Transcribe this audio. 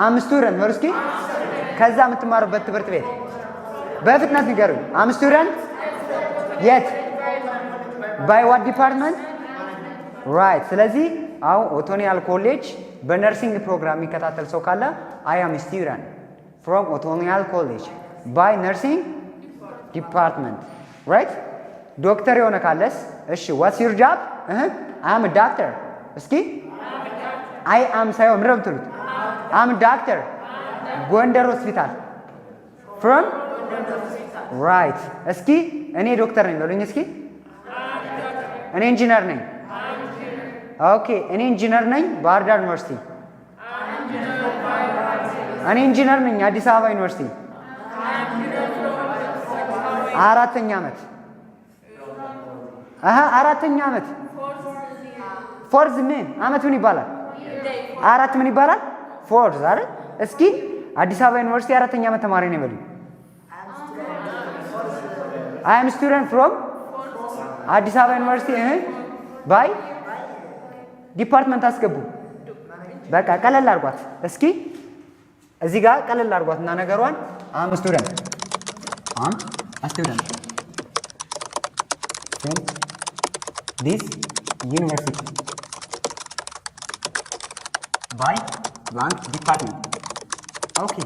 I'm a student ወር እስኪ ከዛ የምትማሩበት ትምህርት ቤት በፍጥነት ንገሩኝ I'm a student yet by what department right ስለዚህ አው ኦቶኒያል ኮሌጅ በነርሲንግ ፕሮግራም የሚከታተል ሰው ካለ I am a student from ኦቶኒያል ኮሌጅ by nursing department right ዶክተር የሆነ ካለስ እሺ what's your job I am a doctor እስኪ I am ሳይሆን ምንድነው የምትሉት I'm a doctor ጎንደር ሆስፒታል from right እስኪ እኔ ዶክተር ነኝ በሉኝ እስኪ እኔ ኢንጂነር ነኝ ኦኬ እኔ ኢንጂነር ነኝ ባህር ዳር ዩኒቨርሲቲ እኔ ኢንጂነር ነኝ አዲስ አበባ ዩኒቨርሲቲ አራተኛ ዓመት አራተኛ ዓመት ፎርዝ ምን ዓመት ምን ይባላል አራት ምን ይባላል ፎርዝ አይደል እስኪ አዲስ አበባ ዩኒቨርሲቲ አራተኛ ዓመት ተማሪ ነኝ በሉኝ I am a student from አዲስ አበባ ዩኒቨርሲቲ by ዲፓርትመንት አስገቡ በቃ ቀለል አድርጓት እስኪ እዚህ ጋር ቀለል አድርጓትና ነገሯን I'm a student I'm a student from this university by blank department okay